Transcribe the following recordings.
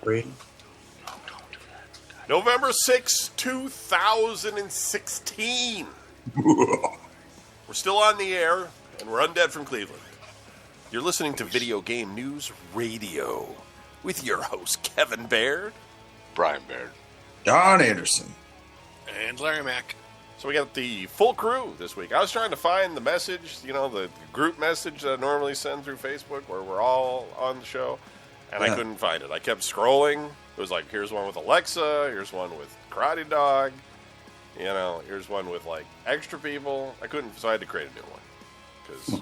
Brady. November 6, 2016. We're still on the air, and we're undead from Cleveland. You're listening to Video Game News Radio with your host, Kevin Baird. Brian Baird. John Anderson. And Larry Mack. So we got the full crew this week. I was trying to find the message, the group message that I normally send through Facebook where we're all on the show, and I couldn't find it. I kept scrolling. It was like, here's one with Alexa, here's one with Karate Dog, here's one with, extra people. I couldn't, so I had to create a new one. Because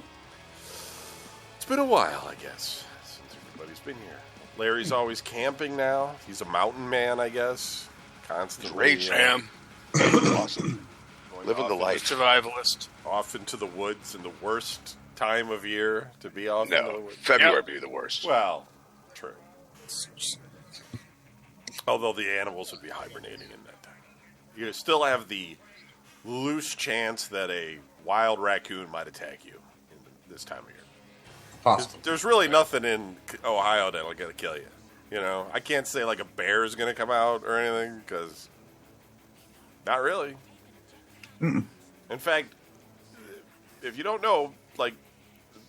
it's been a while, I guess, since everybody's been here. Larry's always camping now. He's a mountain man, I guess. Constantly. Rage man. Awesome. Living the life. Survivalist. Off into the woods in the worst time of year to be off in the woods. February would be the worst. Well, true. Although the animals would be hibernating in that time. You still have the loose chance that a wild raccoon might attack you in this time of year. Possible. There's really nothing in Ohio that'll gonna kill you. I can't say a bear is gonna come out or anything because not really. Mm-mm. In fact, if you don't know,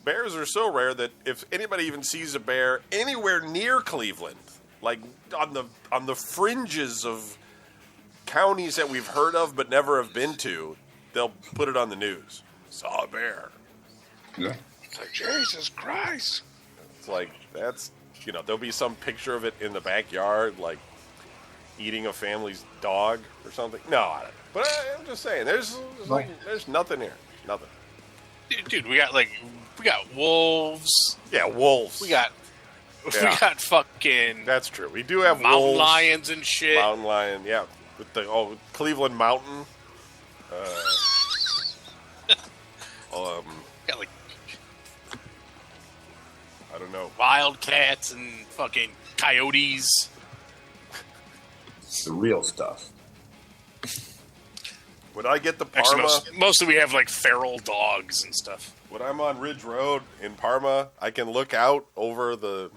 bears are so rare that if anybody even sees a bear anywhere near Cleveland, on the fringes of counties that we've heard of but never have been to, they'll put it on the news. Saw a bear. Yeah. It's like, Jesus Christ. It's there'll be some picture of it in the backyard, eating a family's dog or something. No, I don't know. But I'm just saying, there's nothing here. Nothing. Dude, we got wolves. Yeah, wolves. We got fucking. That's true. We do have mountain wolves, lions and shit. Mountain lion, yeah. With the Cleveland Mountain. Got I don't know. wildcats and fucking coyotes. The real stuff. When I get to Actually, Parma, mostly we have feral dogs and stuff. when I'm on Ridge Road in Parma, I can look out over the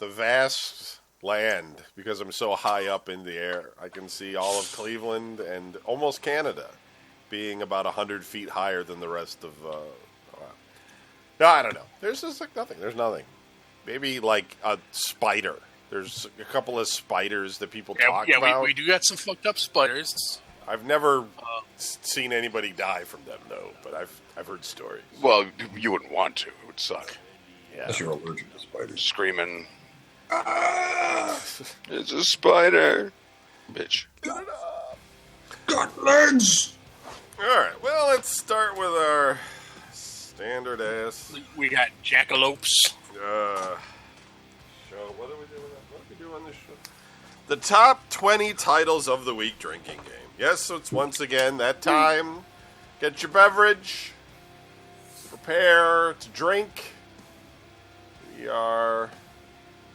vast land because I'm so high up in the air. I can see all of Cleveland and almost Canada being about 100 feet higher than the rest of. No, I don't know. There's just nothing. There's nothing. Maybe a spider. There's a couple of spiders that people talk about. We do got some fucked up spiders. I've never seen anybody die from them, though, but I've heard stories. Well, you wouldn't want to. It would suck. Yeah. Unless you're allergic to spiders. Screaming, it's a spider. Bitch. Got legs! All right. Well, let's start with our standard ass We got jackalopes. show. What do we do? What do we do on this show? The top 20 titles of the week drinking game. Yes, it's once again that time. Get your beverage. Prepare to drink. We are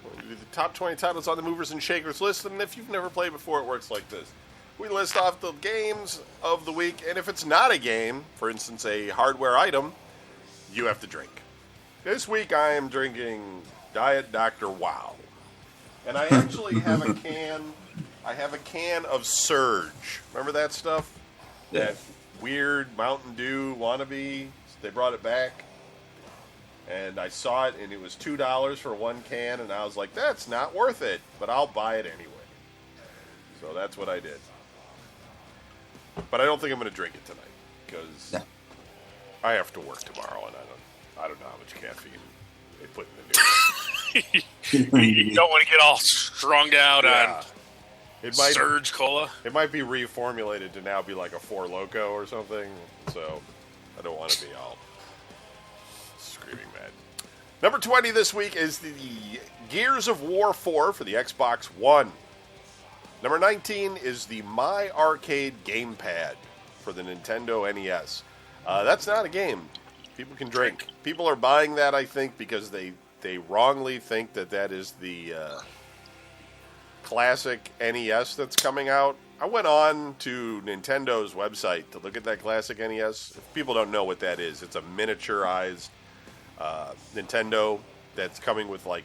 going to do the top 20 titles on the Movers and Shakers list. And if you've never played before, it works like this. We list off the games of the week. And if it's not a game, for instance, a hardware item, you have to drink. This week I am drinking Diet Dr. Wow. And I actually have a can. I have a can of Surge. Remember that stuff? Yeah. That weird Mountain Dew wannabe. They brought it back. And I saw it, and it was $2 for one can. And I was like, that's not worth it. But I'll buy it anyway. So that's what I did. But I don't think I'm going to drink it tonight. Because I have to work tomorrow, and I don't know how much caffeine they put in the new. You don't want to get all strung out on It might, Surge Cola. It might be reformulated to now be like a Four Loko or something. So I don't want to be all screaming mad. Number 20 this week is the Gears of War 4 for the Xbox One. Number 19 is the My Arcade Gamepad for the Nintendo NES. That's not a game. People can drink. People are buying that, I think, because they wrongly think that is the classic NES that's coming out. I went on to Nintendo's website to look at that classic NES. If people don't know what that is, it's a miniaturized Nintendo that's coming with, 4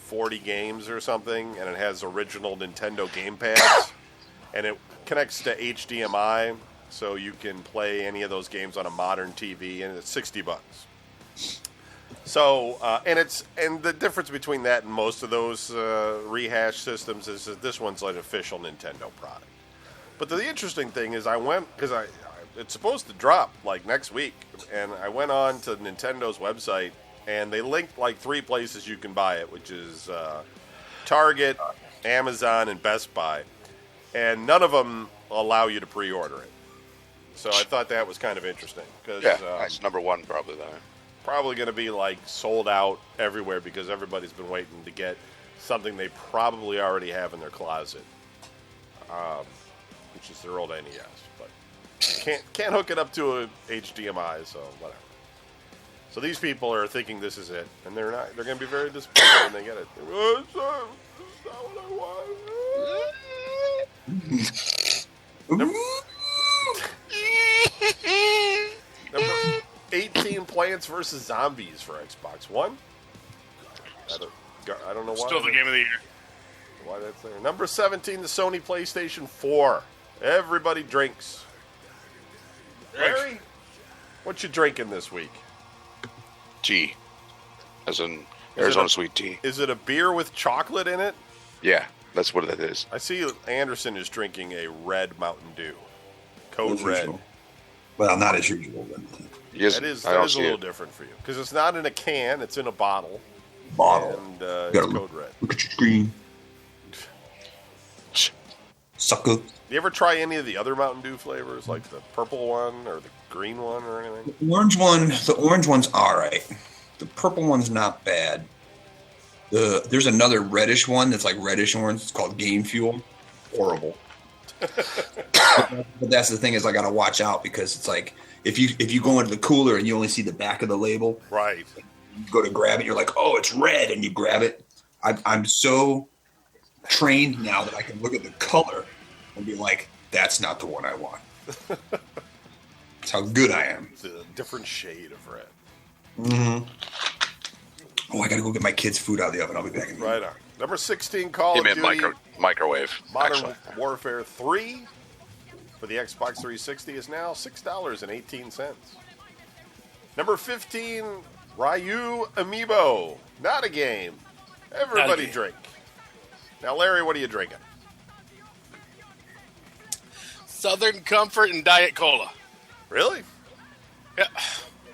40 games or something, and it has original Nintendo gamepads, and it connects to HDMI, so you can play any of those games on a modern TV, and it's $60. So, and the difference between that and most of those rehash systems is that this one's an official Nintendo product. But the interesting thing is, I went because it's supposed to drop like next week, and I went on to Nintendo's website, and they linked like 3 places you can buy it, which is Target, Amazon, and Best Buy, and none of them allow you to pre-order it. So I thought that was kind of interesting because that's number one probably then. Probably going to be like sold out everywhere because everybody's been waiting to get something they probably already have in their closet, which is their old NES. But can't hook it up to a HDMI, so whatever. So these people are thinking this is it, and they're not. They're going to be very disappointed when they get it. Oh, it's not what I want. Number 18, Plants vs. Zombies for Xbox One. I don't know why. Still the game of the year. Why that's there. Number 17, the Sony PlayStation 4. Everybody drinks. Larry, what you drinking this week? Tea. As in Arizona sweet tea. Is it a beer with chocolate in it? Yeah, that's what it is. I see Anderson is drinking a red Mountain Dew. Code As Red. usual. Well, not as usual, but That is a little different for you. Because it's not in a can, it's in a bottle. bottle. And it's Code Red. Look at your screen. Sucker. You ever try any of the other Mountain Dew flavors, like the purple one or the green one or anything? The orange one's all right. The purple one's not bad. There's another reddish one that's like reddish orange. It's called Game Fuel. Horrible. But that's the thing is I got to watch out because it's like if you go into the cooler and you only see the back of the label, right? You go to grab it, you're like, oh, it's red, and you grab it. I'm so trained now that I can look at the color and be like, that's not the one I want. That's how good I am. It's a different shade of red. Mm-hmm. Oh, I got to go get my kids' food out of the oven. I'll be back in a minute. Right on. Number 16, Call of Duty microwave. Modern Warfare 3 for the Xbox 360 is now $6.18. Number 15, Ryu Amiibo. Not a game. Everybody drink. Now, Larry, what are you drinking? Southern Comfort and Diet Cola. Really? Yeah.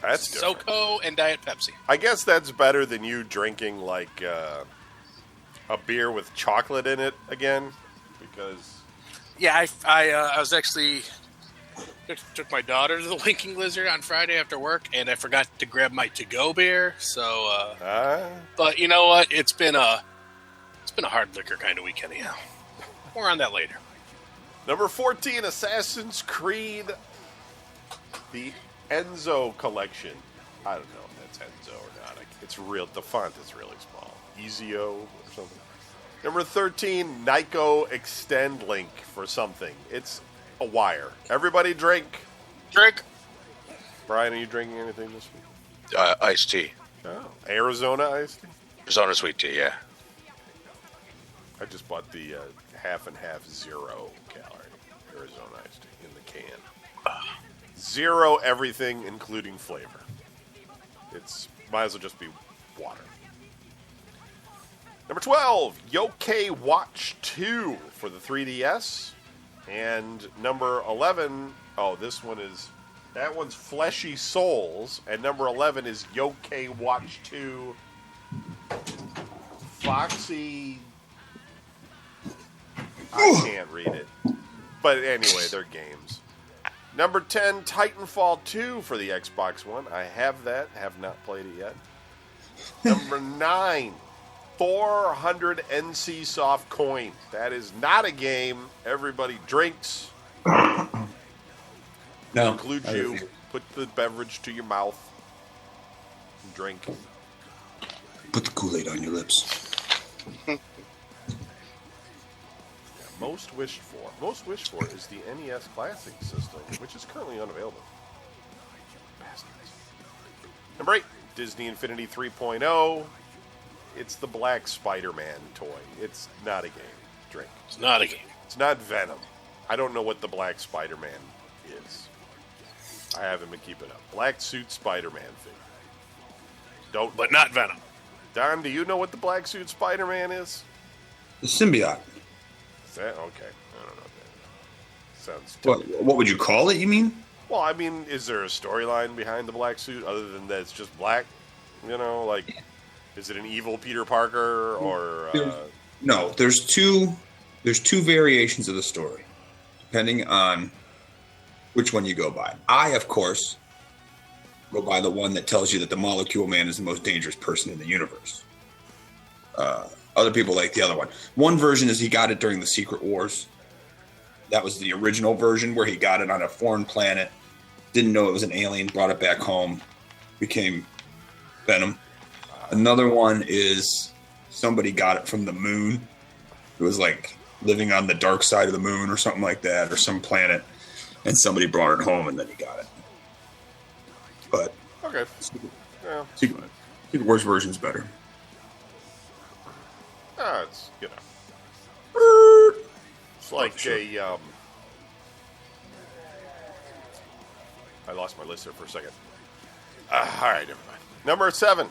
That's different. SoCo and Diet Pepsi. I guess that's better than you drinking like a beer with chocolate in it again, because yeah, I was actually took my daughter to the Winking Lizard on Friday after work, and I forgot to grab my to-go beer. So, but you know what? It's been a hard liquor kind of week anyhow. More on that later. Number 14, Assassin's Creed, the Enzo collection. I don't know if that's Enzo or not. It's real. The font is really small. Ezio or something. Number 13, Nyko Extend Link for something. It's a wire. Everybody drink. Drink. Brian, are you drinking anything this week? Iced tea. Oh, Arizona iced tea? Arizona sweet tea, yeah. I just bought the half and half 0 calorie Arizona iced tea in the can. 0 everything, including flavor. It's might as well just be water. Number 12, Yokai Watch 2 for the 3DS. And number 11, that one's Fleshy Souls. And number 11 is Yokai Watch 2 Foxy. I can't read it. But anyway, they're games. Number 10, Titanfall 2 for the Xbox One. I have that. Have not played it yet. Number 9, 400 NC Soft Coin. That is not a game. Everybody drinks. No. Includes you. Put the beverage to your mouth. And drink. Put the Kool-Aid on your lips. Most wished for. Most wished for is the NES Classic system, which is currently unavailable. Bastards. Number 8, Disney Infinity 3.0. It's the Black Spider-Man toy. It's not a game. Drink. It's not a game. It's not Venom. I don't know what the Black Spider-Man is. I haven't been keeping up. Black suit Spider-Man figure. But not Venom. Don, do you know what the Black suit Spider-Man is? The symbiote. Is that okay? I don't know. Sounds typical. What would you call it, you mean? Well, I mean, is there a storyline behind the black suit other than that it's just black? You know, like, is it an evil Peter Parker or? No, there's two variations of the story, depending on which one you go by. I, of course, go by the one that tells you that the Molecule Man is the most dangerous person in the universe. Other people like the other one. One version is he got it during the Secret Wars. That was the original version where he got it on a foreign planet, didn't know it was an alien, brought it back home, became Venom. Another one is somebody got it from the moon. It was like living on the dark side of the moon or something like that, or some planet, and somebody brought it home and then he got it. But okay, Secret Wars version's better. It's it's like a. I lost my list there for a second. All right, everybody. Number 7,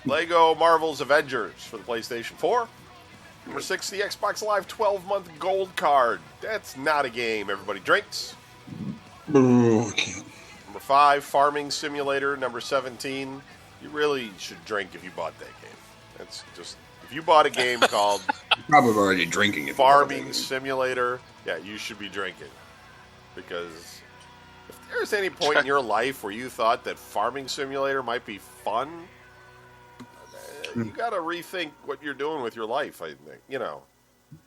Lego Marvel's Avengers for the PlayStation 4. Number 6, the Xbox Live 12-month gold card. That's not a game. Everybody drinks. Number 5, Farming Simulator. Number 17. You really should drink if you bought that game. That's just if you bought a game called You're probably already drinking it. Farming Simulator. Yeah, you should be drinking because if there's any point in your life where you thought that Farming Simulator might be fun, you got to rethink what you're doing with your life. I think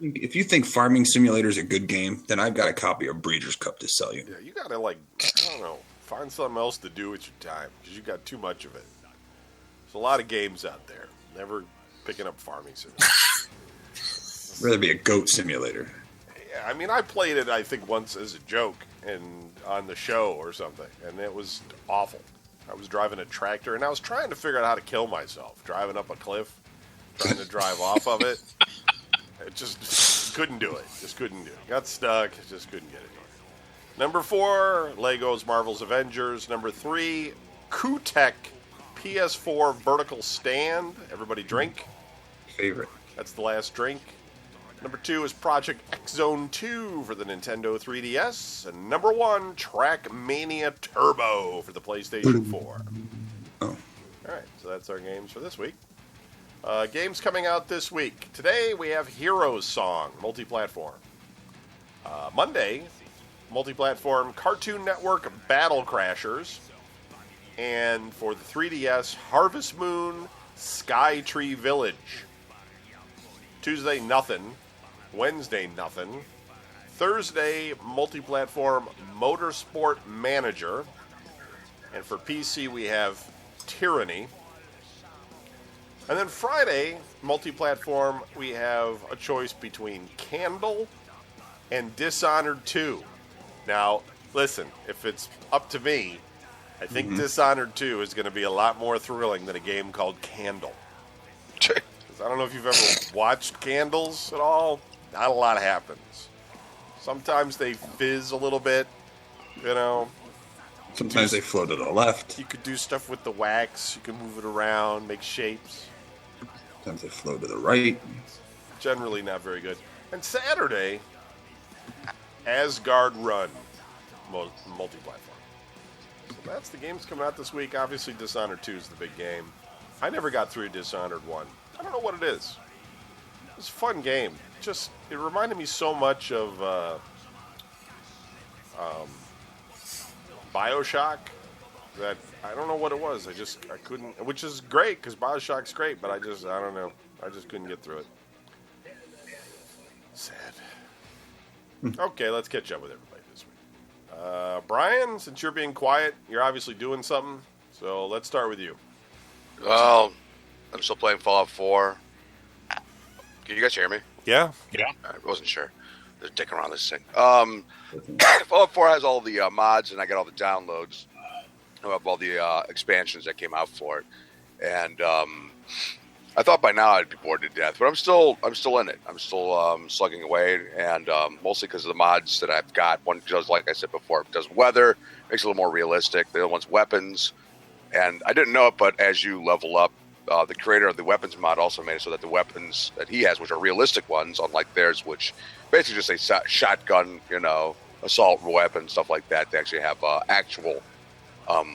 If you think Farming Simulator is a good game, then I've got a copy of Breeders' Cup to sell you. Yeah, you got to I don't know, find something else to do with your time because you got too much of it. There's a lot of games out there. Never picking up Farming Simulator. I'd rather be a goat simulator. Yeah, I mean, I played it, I think, once as a joke and on the show or something, and it was awful. I was driving a tractor, and I was trying to figure out how to kill myself, driving up a cliff, trying to drive off of it. It just couldn't do it. Just couldn't do it. Got stuck. Just couldn't get it done. Number 4, Lego's Marvel's Avengers. Number 3, Kutek PS4 Vertical Stand. Everybody drink. Favorite. That's the last drink. Number 2 is Project X Zone 2 for the Nintendo 3DS. And number 1, Trackmania Turbo for the PlayStation 4. Oh. All right, so that's our games for this week. Games coming out this week. Today we have Heroes Song, multi-platform. Monday, multi-platform Cartoon Network Battle Crashers. And for the 3DS, Harvest Moon Sky Tree Village. Tuesday, nothing. Wednesday, nothing. Thursday, multi-platform Motorsport Manager. And for PC, we have Tyranny. And then Friday, multi-platform, we have a choice between Candle and Dishonored 2. Now, listen, if it's up to me, I think Dishonored 2 is going to be a lot more thrilling than a game called Candle. I don't know if you've ever watched Candles at all. Not a lot happens. Sometimes they fizz a little bit, Sometimes they flow to the left. You could do stuff with the wax. You can move it around, make shapes. Sometimes they flow to the right. Generally not very good. And Saturday, Asgard Run, multi-platform. So that's the games coming out this week. Obviously, Dishonored 2 is the big game. I never got through Dishonored 1. I don't know what it is. It was a fun game. It reminded me so much of BioShock that I don't know what it was. I couldn't, which is great because BioShock's great, but I don't know. I just couldn't get through it. Sad. Okay, let's catch up with everybody this week. Brian, since you're being quiet, you're obviously doing something, so let's start with you. Well, I'm still playing Fallout 4. Can you guys hear me? Yeah. I wasn't sure. Just dicking around this thing. Fallout 4 has all the mods, and I got all the downloads of all the expansions that came out for it. And I thought by now I'd be bored to death, but I'm still in it. I'm still slugging away, and mostly because of the mods that I've got. One does, like I said before, does weather, makes it a little more realistic. The other one's weapons, and I didn't know it, but as you level up, the creator of the weapons mod also made it so that the weapons that he has, which are realistic ones, unlike theirs, which basically just say shotgun, assault weapon, stuff like that, they actually have actual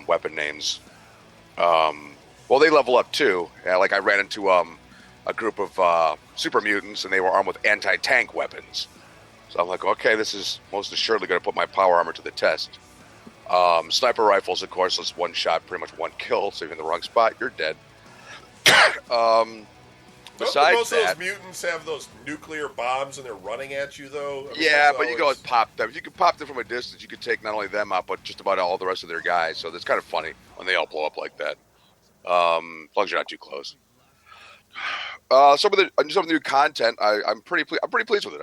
weapon names. Well, they level up too. Like I ran into a group of super mutants, and they were armed with anti-tank weapons. So I'm like, okay, this is most assuredly going to put my power armor to the test. Sniper rifles, of course, is one shot, pretty much one kill. So if you're in the wrong spot, you're dead. Besides most that, of those mutants have those nuclear bombs, and they're running at you, though. I mean, yeah, but you can always pop them. If you can pop them from a distance, you can take not only them out, but just about all the rest of their guys. So that's kind of funny when they all blow up like that. As long as you're not too close. Some of the new content, I'm pretty pleased with it.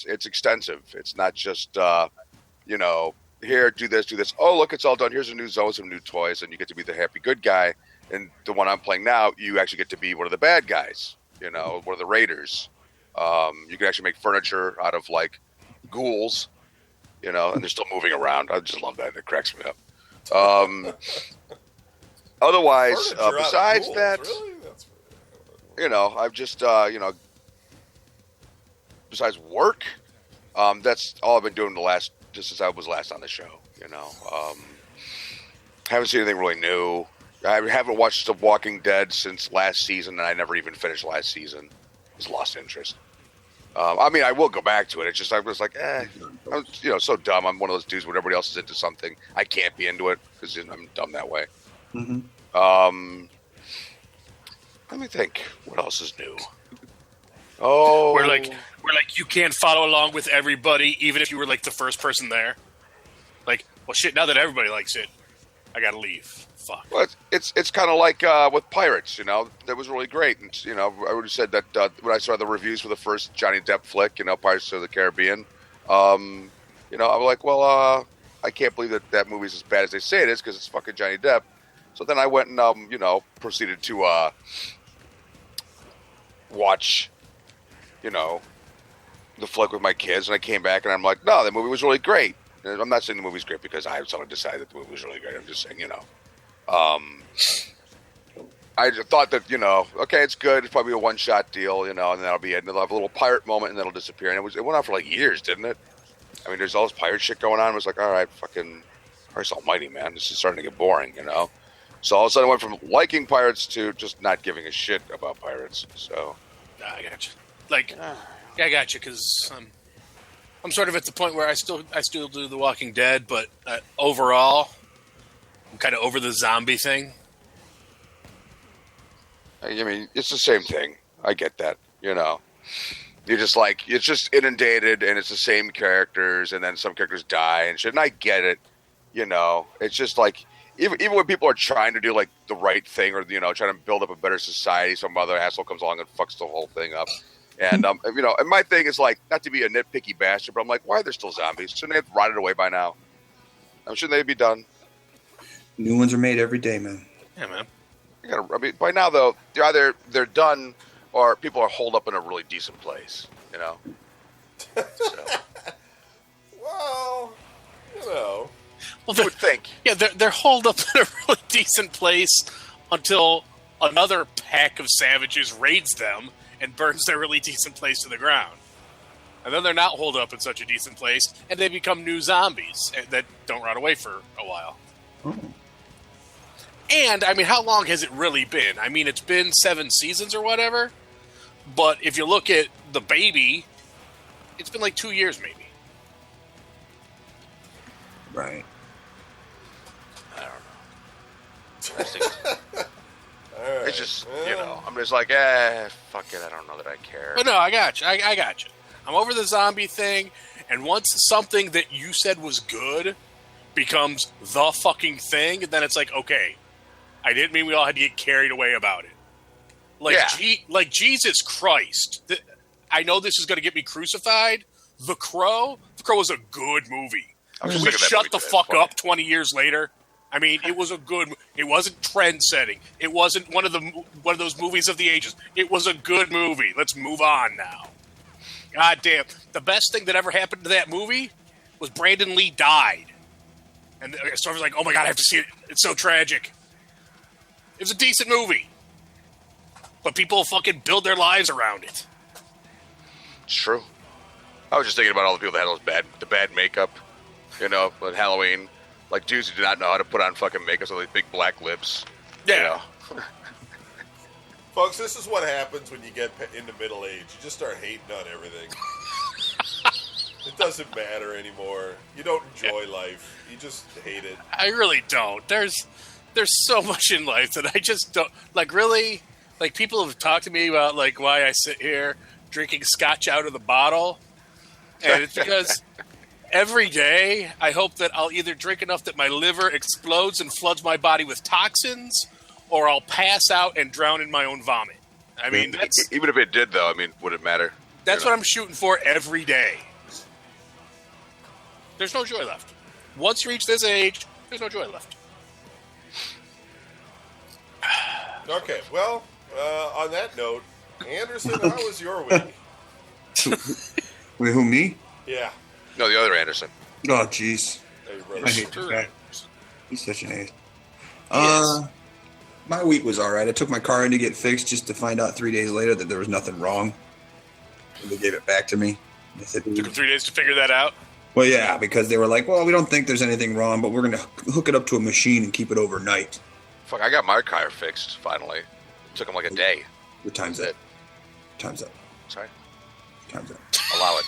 It's extensive. It's not just here, do this. Oh, look, it's all done. Here's a new zone, some new toys, and you get to be the happy good guy. And the one I'm playing now, you actually get to be one of the bad guys. One of the raiders. You can actually make furniture out of like ghouls. And they're still moving around. I just love that. It cracks me up. Otherwise, besides that, really? I've just, besides work, that's all I've been doing just since I was last on the show, haven't seen anything really new. I haven't watched The Walking Dead since last season, and I never even finished last season. Just lost interest. I will go back to it. It's just, I was like, I'm, so dumb. I'm one of those dudes when everybody else is into something. I can't be into it because I'm dumb that way. Mm-hmm. Let me think. What else is new? Oh, we're like you can't follow along with everybody, even if you were like the first person there. Like, well, shit. Now that everybody likes it, I gotta leave. Fuck. Well, it's kind of like with Pirates. That was really great. And I would have said that when I saw the reviews for the first Johnny Depp flick, Pirates of the Caribbean. I'm like, well, I can't believe that movie's as bad as they say it is because it's fucking Johnny Depp. So then I went and, proceeded to watch, the flick with my kids. And I came back and I'm like, no, the movie was really great. And I'm not saying the movie's great because I suddenly decided that the movie was really great. I'm just saying, I just thought that, okay, it's good. It's probably a one-shot deal, and that'll be it. And they'll have a little pirate moment and then it'll disappear. And it went on for like years, didn't it? I mean, there's all this pirate shit going on. It was like, all right, fucking Christ almighty, man. This is starting to get boring, So all of a sudden I went from liking pirates to just not giving a shit about pirates. So I got you. I got you because I'm sort of at the point where I still do The Walking Dead, but overall, I'm kind of over the zombie thing. I mean, it's the same thing. I get that. You're just like, it's just inundated, and it's the same characters, and then some characters die and shit. And I get it. It's just like. Even when people are trying to do like the right thing or trying to build up a better society, some other asshole comes along and fucks the whole thing up. And and my thing is like not to be a nitpicky bastard, but I'm like, why are there still zombies? Shouldn't they have rotted away by now? Shouldn't they be done? New ones are made every day, man. Yeah, man. By now though, they're done, or people are holed up in a really decent place. So. Well, Well, you would think. Yeah, they're holed up in a really decent place until another pack of savages raids them and burns their really decent place to the ground. And then they're not holed up in such a decent place, and they become new zombies that don't run away for a while. Oh. And, how long has it really been? It's been 7 seasons or whatever, but if you look at The Baby, it's been like 2 years maybe. Right. I don't know. It's just, I'm just like, fuck it, I don't know that I care. But no, I got you. I got you. I'm over the zombie thing, and once something that you said was good becomes the fucking thing, then it's like, okay, I didn't mean we all had to get carried away about it. Like Jesus Christ. I know this is going to get me crucified. The Crow was a good movie. Can we shut the fuck up 20 years later? I mean, it was a good. It wasn't trend setting. It wasn't one of those movies of the ages. It was a good movie. Let's move on now. God damn. The best thing that ever happened to that movie was Brandon Lee died. And so I was like, oh my God, I have to see it. It's so tragic. It was a decent movie. But people fucking build their lives around it. It's true. I was just thinking about all the people that had the bad makeup, you know, with Halloween. Like dudes who did not know how to put on fucking makeup, so like big black lips. Yeah. You know? Folks, this is what happens when you get into middle age. You just start hating on everything. It doesn't matter anymore. You don't enjoy life. You just hate it. I really don't. There's so much in life that I just don't like. Really, like people have talked to me about like why I sit here drinking scotch out of the bottle, and it's because every day I hope that I'll either drink enough that my liver explodes and floods my body with toxins, or I'll pass out and drown in my own vomit. I mean, that's even if it did, though. I mean, would it matter? That's what I'm shooting for every day. There's no joy left. Once you reach this age, there's no joy left. Okay, well, on that note, Anderson, how was your week? Wait, who, me? Yeah. No, the other Anderson. Oh, jeez. Hey, I brother. hate this guy. He's such an ace. My week was all right. I took my car in to get fixed just to find out 3 days later that there was nothing wrong. And they gave it back to me. They said, Took them 3 days to figure that out. well, yeah, because they were like, well, we don't think there's anything wrong, but we're going to hook it up to a machine and keep it overnight. Fuck, I got my car fixed, finally. It took him like a day. Your time's up. Time's up. Sorry? Time's up. Allow it.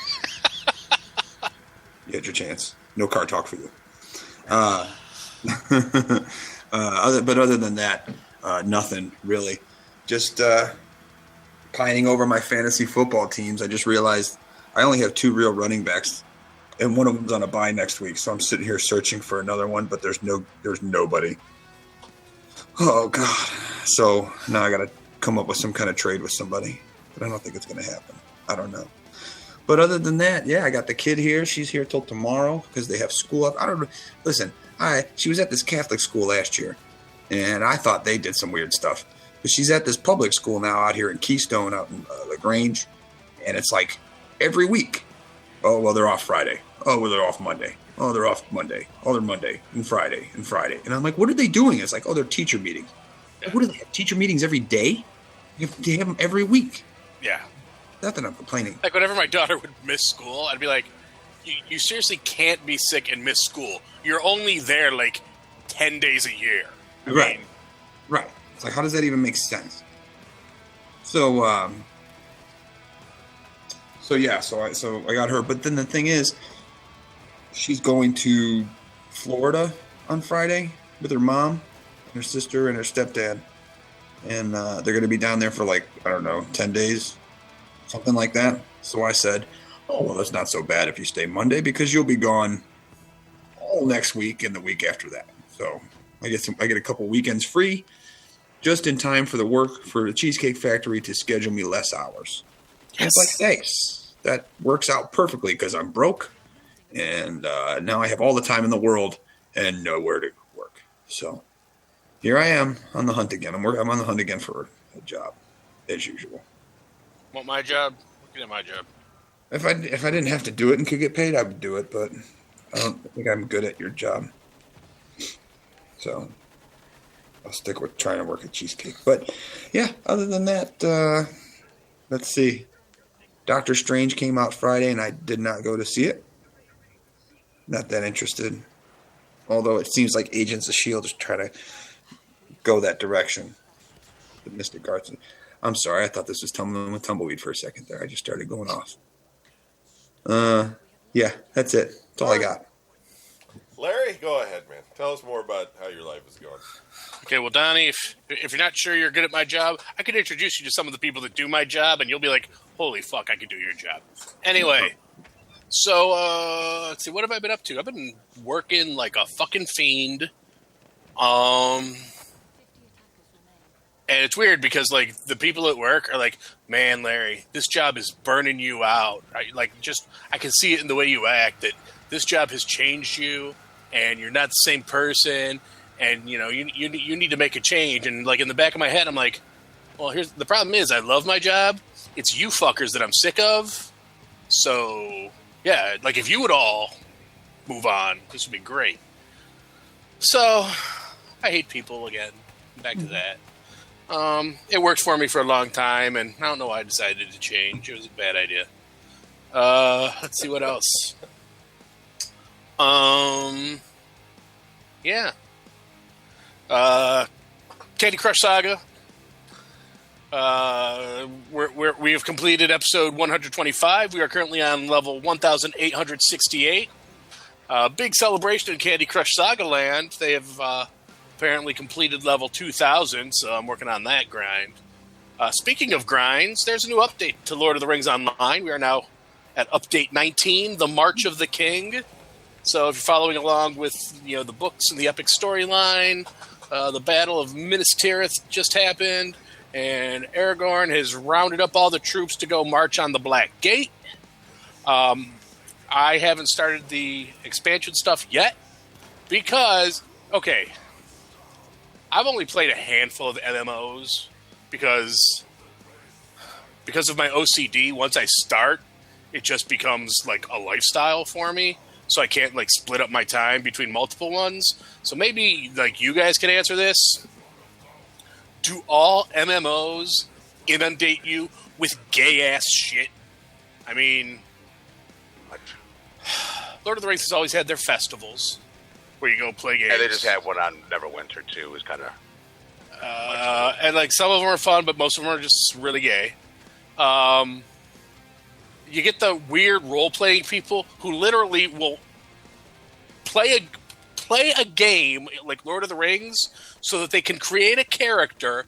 You had your chance. No car talk for you. Other than that, nothing really. Just pining over my fantasy football teams. I just realized I only have 2 real running backs, and one of them's on a bye next week. So I'm sitting here searching for another one, but there's nobody. Oh God! So now I got to come up with some kind of trade with somebody, but I don't think it's going to happen. I don't know. But other than that, yeah, I got the kid here. She's here till tomorrow because they have school up. I don't know. Listen, she was at this Catholic school last year, and I thought they did some weird stuff. But she's at this public school now out here in Keystone, out in LaGrange, and it's like every week. Oh, well, they're off Friday. Oh, well, they're off Monday. Oh, they're off Monday. Oh, they're Monday and Friday and Friday. And I'm like, what are they doing? It's like, oh, they're teacher meetings. What do they have? Teacher meetings every day? They have them every week. Yeah. Not that I'm complaining. Like whenever my daughter would miss school, I'd be like, you seriously can't be sick and miss school. You're only there like 10 days a year. Right. Right. It's like, how does that even make sense? So I got her. But then the thing is, she's going to Florida on Friday with her mom, her sister, and her stepdad. And they're going to be down there for like, I don't know, 10 days, something like that. So I said, oh, well, that's not so bad if you stay Monday because you'll be gone all next week and the week after that. So I get a couple weekends free just in time for the Cheesecake Factory to schedule me less hours. Yes. It's like, thanks. That works out perfectly because I'm broke. And now I have all the time in the world and nowhere to work. So here I am on the hunt again. I'm on the hunt again for a job, as usual. Want my job? Get at my job. If I didn't have to do it and could get paid, I would do it. But I don't think I'm good at your job. So I'll stick with trying to work at Cheesecake. But yeah, other than that, let's see. Doctor Strange came out Friday, and I did not go to see it. Not that interested. Although it seems like Agents of S.H.I.E.L.D. is trying to go that direction. The Mystic Arts. I'm sorry, I thought this was Tumbling with Tumbleweed for a second there. I just started going off. Yeah, that's it. That's all I got. Larry, go ahead, man. Tell us more about how your life is going. Okay, well, Donnie, if you're not sure you're good at my job, I could introduce you to some of the people that do my job, and you'll be like, holy fuck, I could do your job. Anyway, so, let's see, what have I been up to? I've been working like a fucking fiend. And it's weird because, like, the people at work are like, man, Larry, this job is burning you out. I can see it in the way you act that this job has changed you and you're not the same person and you need to make a change. And like in the back of my head, I'm like, well, here's the problem: is I love my job. It's you fuckers that I'm sick of. So yeah, like if you would all move on, this would be great. So I hate people again. Back to that. It worked for me for a long time, and I don't know why I decided to change. It was a bad idea. Let's see what else. Yeah. Candy Crush Saga. We have completed episode 125. We are currently on level 1,868. Big celebration in Candy Crush Saga Land. They have apparently completed level 2,000, so I'm working on that grind. Speaking of grinds, there's a new update to Lord of the Rings Online. We are now at update 19, The March of the King. So if you're following along with the books and the epic storyline, the Battle of Minas Tirith just happened, and Aragorn has rounded up all the troops to go march on the Black Gate. I haven't started the expansion stuff yet because, okay, I've only played a handful of MMOs because of my OCD. Once I start, it just becomes like a lifestyle for me. So I can't like split up my time between multiple ones. So maybe like you guys can answer this. Do all MMOs inundate you with gay ass shit? I mean, Lord of the Rings has always had their festivals where you go play games. Yeah, they just had one on Neverwinter too. It was kind of and like some of them are fun, but most of them are just really gay. You get the weird role-playing people who literally will play a game like Lord of the Rings so that they can create a character,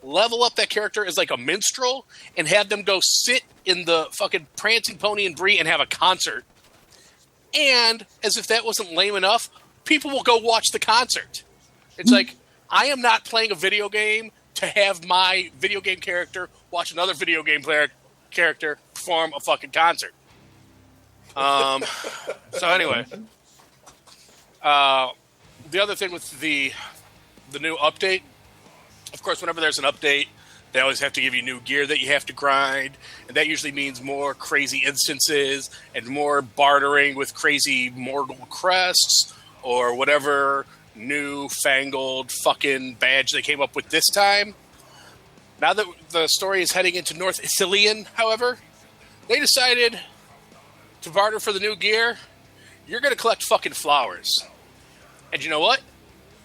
level up that character as like a minstrel, and have them go sit in the fucking Prancing Pony and Bree and have a concert. And as if that wasn't lame enough, people will go watch the concert. It's like, I am not playing a video game to have my video game character watch another video game player character perform a fucking concert. So anyway, the other thing with the new update, of course, whenever there's an update, they always have to give you new gear that you have to grind, and that usually means more crazy instances and more bartering with crazy mortal crests or whatever new fangled fucking badge they came up with this time. Now that the story is heading into North Ithilien, however, they decided to barter for the new gear. You're going to collect fucking flowers. And you know what?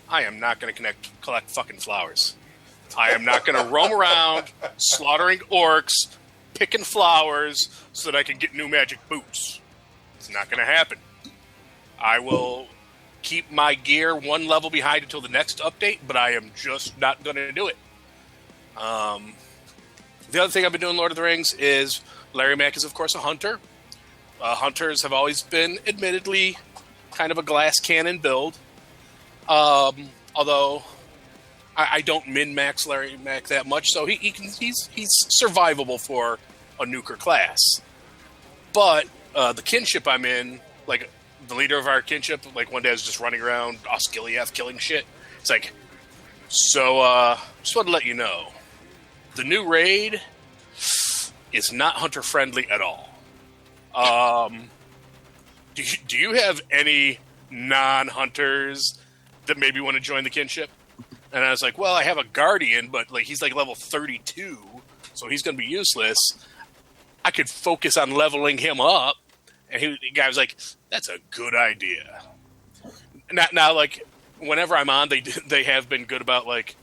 I am not going to collect fucking flowers. I am not going to roam around slaughtering orcs, picking flowers so that I can get new magic boots. It's not going to happen. I will keep my gear one level behind until the next update, but I am just not going to do it. The other thing I've been doing in Lord of the Rings is Larry Mack is, of course, a hunter. Hunters have always been, admittedly, kind of a glass cannon build. Although I don't min-max Larry Mack that much, so he's survivable for a nuker class. But the kinship I'm in, like the leader of our kinship, like one day I was just running around Osgiliath killing shit. It's like, so just want to let you know, the new raid is not hunter friendly at all. Do you have any non-hunters that maybe want to join the kinship? And I was like, well, I have a guardian, but like he's like level 32, so he's going to be useless. I could focus on leveling him up. And the guy was like, that's a good idea. Now, like, whenever I'm on, they have been good about like,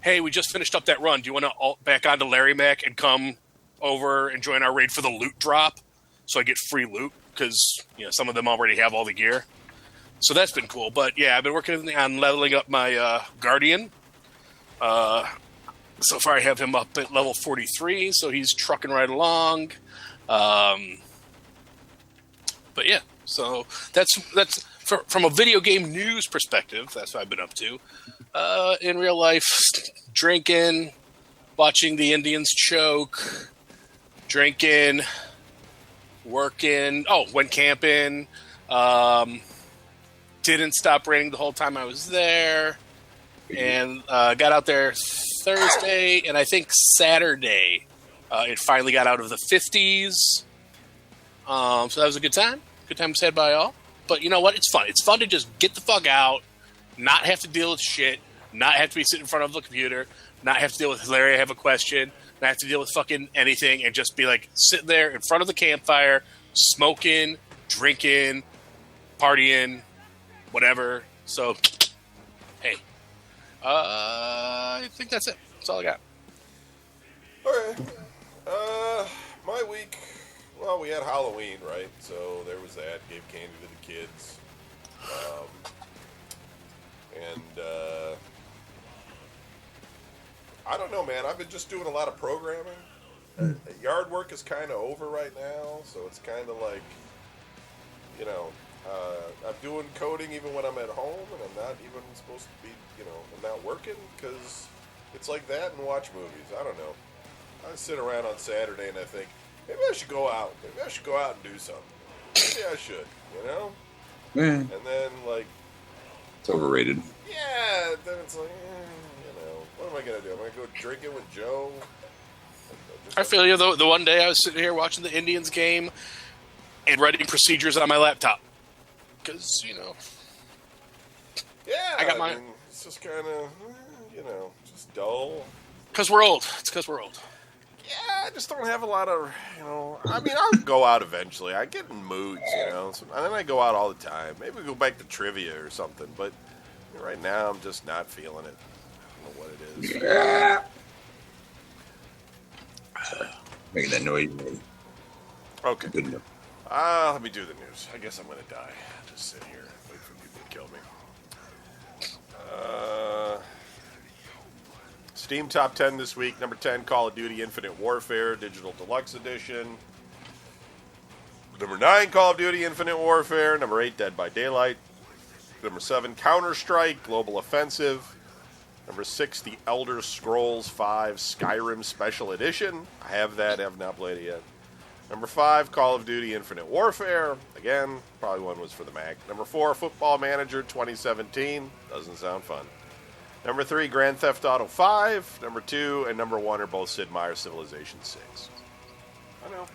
hey, we just finished up that run. Do you want to alt back onto Larry Mack and come over and join our raid for the loot drop so I get free loot? Because some of them already have all the gear. So that's been cool. But yeah, I've been working on leveling up my Guardian. So far I have him up at level 43, so he's trucking right along. But yeah, so that's from a video game news perspective, that's what I've been up to. In real life, drinking, watching the Indians choke, drinking, working, went camping, didn't stop raining the whole time I was there. And got out there Thursday, and I think Saturday it finally got out of the 50s. So that was a good time. Good time said by all. But you know what? It's fun. It's fun to just get the fuck out, not have to deal with shit, not have to be sitting in front of the computer, not have to deal with Larry, I have a question, not have to deal with fucking anything, and just be like sitting there in front of the campfire, smoking, drinking, partying, whatever. So, hey. I think that's it. That's all I got. All right. My week, well, we had Halloween, right? So there was that. Gave candy to the kids. I don't know, man. I've been just doing a lot of programming. Yard work is kind of over right now, so it's kind of like, you know, I'm doing coding even when I'm at home, and I'm not even supposed to be, you know, I'm not working, because it's like that and watch movies. I don't know. I sit around on Saturday and I think, maybe I should go out. Maybe I should go out and do something. Maybe I should, you know? And then, like... It's overrated. Yeah, then it's like, you know, what am I going to do? Am I going to go drinking with Joe? I feel you. The one day I was sitting here watching the Indians game and writing procedures on my laptop. Because, you know... Yeah, I got mine. mean, it's just kind of, you know, just dull. Because we're old. It's because we're old. Yeah, I just don't have a lot of, you know, I mean, I'll go out eventually. I get in moods, you know, and then I go out all the time. Maybe we go back to trivia or something, but right now I'm just not feeling it. I don't know what it is. Yeah. Sorry. Making that noise. Okay. Good enough. Let me do the news. I guess I'm going to die. Just sit here, wait for people to kill me. Steam Top 10 this week. Number 10, Call of Duty Infinite Warfare Digital Deluxe Edition. Number 9, Call of Duty Infinite Warfare. Number 8, Dead by Daylight. Number 7, Counter-Strike Global Offensive. Number 6, The Elder Scrolls V Skyrim Special Edition. I have that. I have not played it yet. Number 5, Call of Duty Infinite Warfare. Again, probably one was for the Mac. Number 4, Football Manager 2017. Doesn't sound fun. Number 3, Grand Theft Auto 5. Number 2 and number 1 are both Sid Meier's Civilization 6. I know what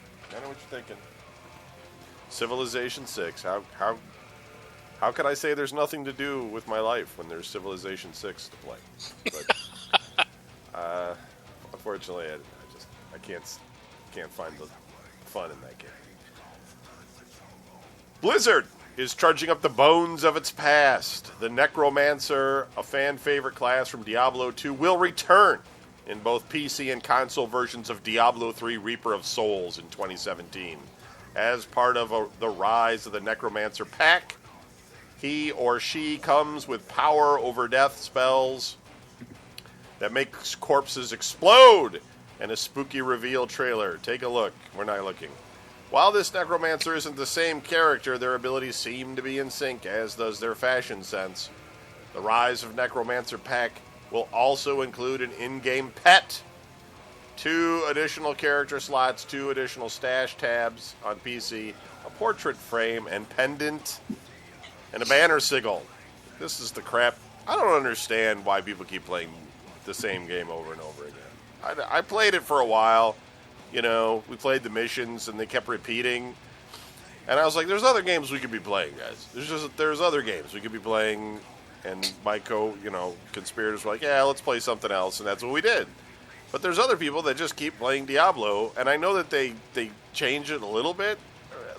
you're thinking. Civilization 6. How can I say there's nothing to do with my life when there's Civilization 6 to play? But unfortunately, I can't find the fun in that game. Blizzard is trudging up the bones of its past. The Necromancer, a fan-favorite class from Diablo 2, will return in both PC and console versions of Diablo 3 Reaper of Souls in 2017. As part of the rise of the Necromancer pack, he or she comes with power over death spells that makes corpses explode, and a spooky reveal trailer. Take a look. We're not looking. While this Necromancer isn't the same character, their abilities seem to be in sync, as does their fashion sense. The Rise of Necromancer pack will also include an in-game pet, 2 additional character slots, 2 additional stash tabs on PC, a portrait frame and pendant, and a banner sigil. This is the crap. I don't understand why people keep playing the same game over and over again. I played it for a while. You know, we played the missions, and they kept repeating. And I was like, there's other games we could be playing, guys. There's other games we could be playing. And my conspirators were like, yeah, let's play something else. And that's what we did. But there's other people that just keep playing Diablo. And I know that they change it a little bit,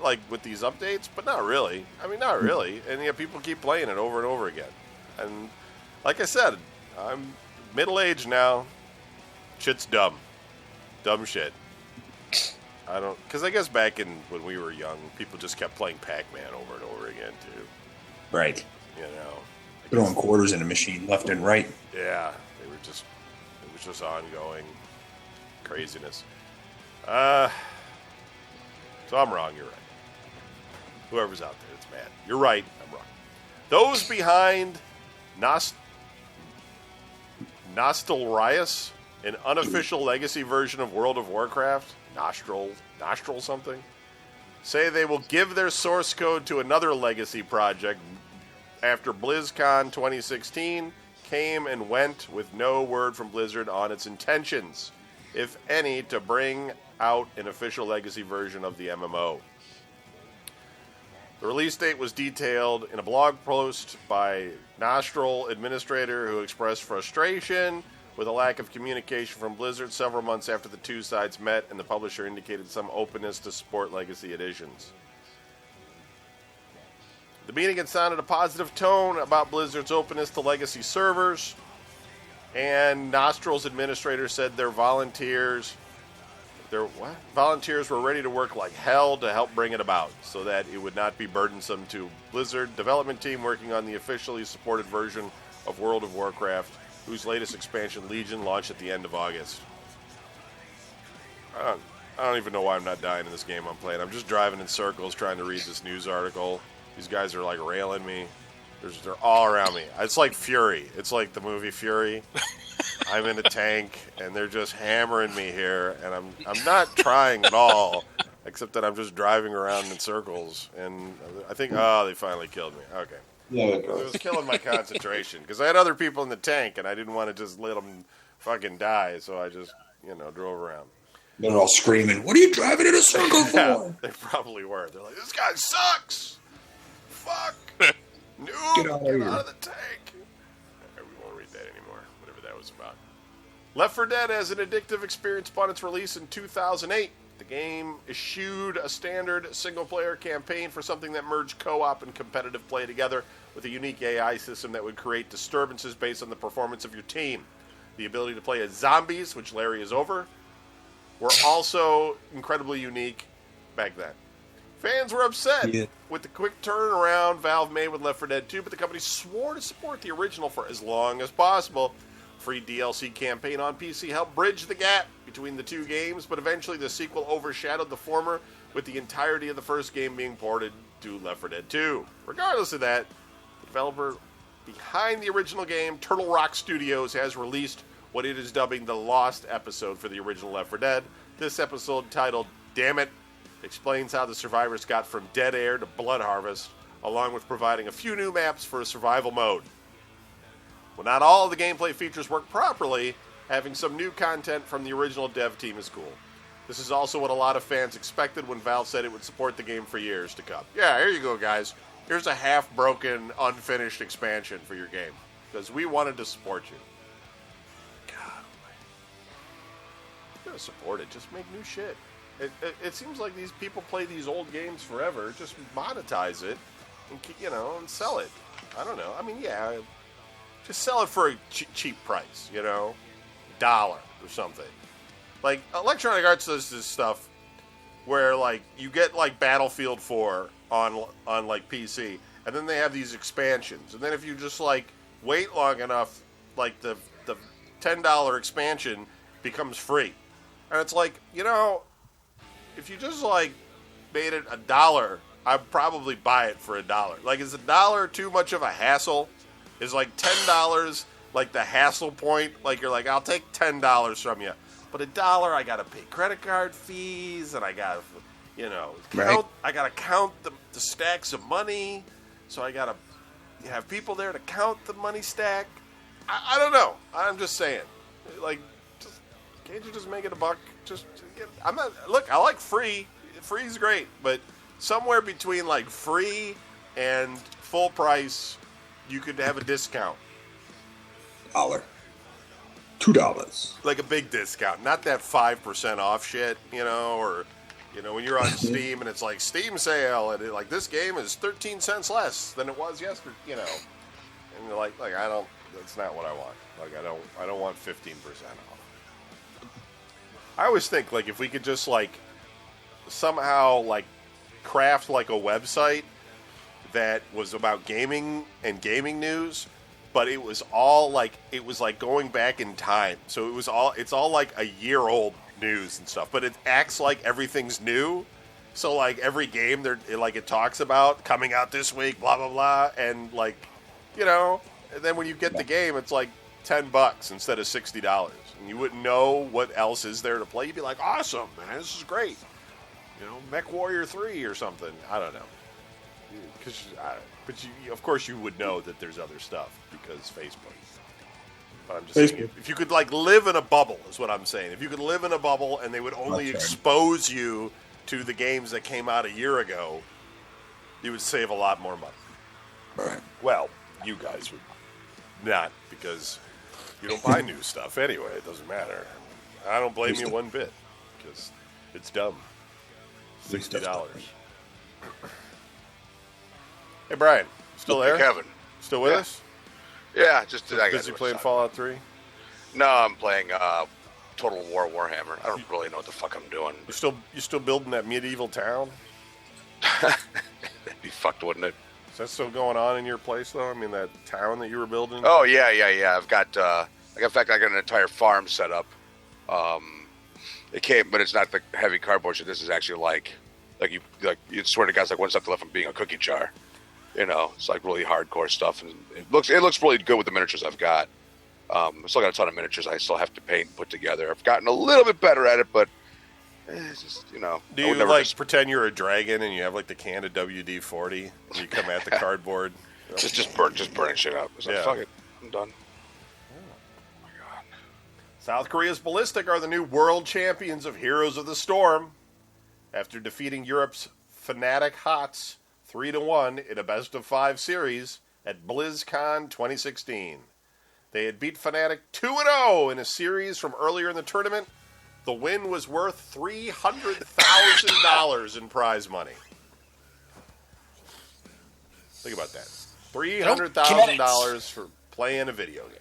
like with these updates, but not really. I mean, not really. And yet people keep playing it over and over again. And like I said, I'm middle-aged now. Shit's dumb. Dumb shit. Because I guess back when we were young, people just kept playing Pac-Man over and over again, too. Right. You know. Throwing quarters in a machine left and right. Yeah. It was just ongoing craziness. So I'm wrong, you're right. Whoever's out there that's mad. You're right, I'm wrong. Those behind Nostalrius, an unofficial legacy version of World of Warcraft, Nostril something, say they will give their source code to another legacy project, after BlizzCon 2016 came and went with no word from Blizzard on its intentions, if any, to bring out an official legacy version of the MMO. The release date was detailed in a blog post by Nostril administrator who expressed frustration with a lack of communication from Blizzard several months after the two sides met and the publisher indicated some openness to support legacy editions. The meeting had sounded a positive tone about Blizzard's openness to legacy servers, and Nostril's administrator said their volunteers were ready to work like hell to help bring it about, so that it would not be burdensome to Blizzard development team working on the officially supported version of World of Warcraft, whose latest expansion, Legion, launched at the end of August. I don't even know why I'm not dying in this game I'm playing. I'm just driving in circles trying to read this news article. These guys are like railing me. They're all around me. It's like Fury. It's like the movie Fury. I'm in a tank, and they're just hammering me here, and I'm not trying at all, except that I'm just driving around in circles. And I think, they finally killed me. Okay. Yeah, It was killing my concentration, because I had other people in the tank, and I didn't want to just let them fucking die, so I just, drove around. They're all screaming, "What are you driving in a circle for?" Yeah, they probably were. They're like, "This guy sucks! Fuck! Noob! Get out of the tank!" We won't read that anymore, whatever that was about. Left 4 Dead has an addictive experience upon its release in 2008. The game eschewed a standard single-player campaign for something that merged co-op and competitive play together with a unique AI system that would create disturbances based on the performance of your team. The ability to play as zombies, which Larry is over, were also incredibly unique back then. Fans were upset with the quick turnaround Valve made with Left 4 Dead 2, but the company swore to support the original for as long as possible. Free DLC campaign on PC helped bridge the gap between the two games, but eventually the sequel overshadowed the former, with the entirety of the first game being ported to Left 4 Dead 2. Regardless of that, the developer behind the original game, Turtle Rock Studios, has released what it is dubbing the Lost episode for the original Left 4 Dead. This episode, titled Damn It, explains how the survivors got from Dead Air to Blood Harvest, along with providing a few new maps for a survival mode. Well, not all of the gameplay features work properly. Having some new content from the original dev team is cool. This is also what a lot of fans expected when Valve said it would support the game for years to come. Yeah, here you go, guys. Here's a half-broken, unfinished expansion for your game, because we wanted to support you. God, you gotta support it. Just make new shit. It seems like these people play these old games forever. Just monetize it, and and sell it. I don't know. I mean, yeah, just sell it for a cheap price. $1 or something. Like Electronic Arts does this stuff where like you get like Battlefield 4 on like PC, and then they have these expansions, and then if you just like wait long enough, like the $10 expansion becomes free, and it's like if you just like made it $1, I'd probably buy it for $1. Like, is $1 too much of a hassle? Is like $10 like the hassle point? Like you're like, I'll take $10 from you, but $1 I gotta pay credit card fees, and I gotta count. I gotta count the stacks of money, so I gotta have people there to count the money stack. I don't know. I'm just saying, like, can't you just make it $1? I like free. Free's great, but somewhere between like free and full price, you could have a discount. $1, $2, like a big discount, not that 5% off shit, or when you're on Steam and it's like Steam sale and like this game is 13 cents less than it was yesterday, and you're like I don't. That's not what I want. Like I don't want 15% off. I always think like if we could just like somehow like craft like a website that was about gaming and gaming news, but it was like going back in time. So it's all like a year old news and stuff, but it acts like everything's new. So like every game it talks about coming out this week, blah blah blah, and like and then when you get the game, it's like $10 instead of $60, and you wouldn't know what else is there to play. You'd be like, awesome, man, this is great. Mech Warrior 3 or something. I don't know. but of course you would know that there's other stuff because Facebook. But I'm just saying, if you could live in a bubble, is what I'm saying. If you could live in a bubble and they would only expose you to the games that came out a year ago, you would save a lot more money. Right. Well, you guys would not, because you don't buy new stuff anyway. It doesn't matter. I don't blame you one bit, because it's dumb. $60. Hey, Brian, still there? Hey, Kevin. Still with us? Yeah, just busy playing Fallout 3? No, I'm playing Total War Warhammer. I don't really know what the fuck I'm doing. You still building that medieval town? That'd be fucked, wouldn't it? Is that still going on in your place, though? I mean, that town that you were building? Oh, yeah. I've got, in fact, I got an entire farm set up. It came, but it's not the heavy cardboard shit. This is actually like you swear to God, it's like one step left from being a cookie jar. You know, it's like really hardcore stuff, and it looks really good with the miniatures I've got. I've still got a ton of miniatures I still have to paint and put together. I've gotten a little bit better at it, but it's just, you know. Do you pretend you're a dragon and you have the can of WD-40 and you come at the cardboard? just burning shit up. It's like, fuck it, I'm done. Oh my God. South Korea's Ballistic are the new world champions of Heroes of the Storm after defeating Europe's Fnatic Hots 3-1 in a best-of-5 series at BlizzCon 2016. They had beat Fnatic 2-0 in a series from earlier in the tournament. The win was worth $300,000 in prize money. Think about that. $300,000 for playing a video game.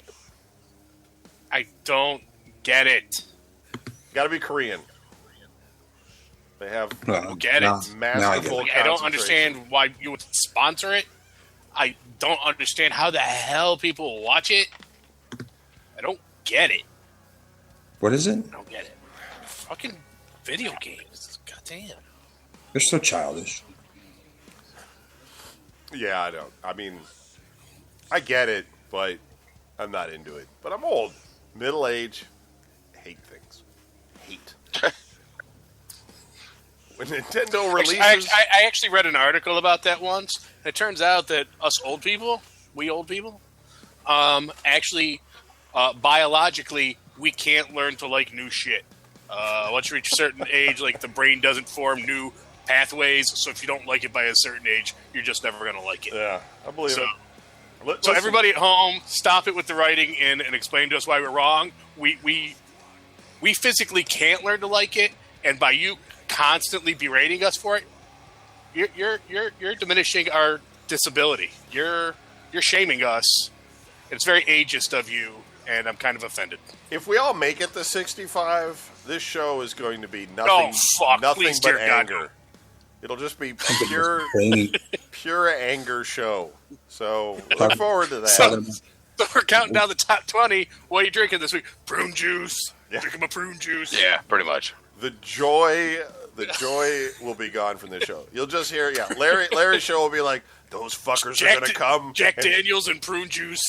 I don't get it. Got to be Korean. They have get it. Masterful I don't understand why you would sponsor it. I don't understand how the hell people watch it. I don't get it. What is it? I don't get it. Fucking video games. Goddamn. They're so childish. Yeah, I don't. I mean, I get it, but I'm not into it. But I'm old. Middle age. Hate things. Hate. When Nintendo releases... I actually read an article about that once. It turns out that us old people, actually, biologically, we can't learn to like new shit. Once you reach a certain age, the brain doesn't form new pathways, so if you don't like it by a certain age, you're just never going to like it. Yeah, I believe it. So everybody at home, stop it with the writing in and explain to us why we're wrong. We physically can't learn to like it, and by you constantly berating us for it, you're diminishing our disability. You're shaming us. It's very ageist of you, and I'm kind of offended. If we all make it to 65, this show is going to be nothing but anger. God. It'll just be pure anger show. So look forward to that. So we're counting down the top 20. What are you drinking this week? Prune juice. Yeah. Drinking my prune juice. Yeah, pretty much. The joy will be gone from this show. You'll just hear, Larry's show will be like, those fuckers are going to come. Jack Daniels and prune juice.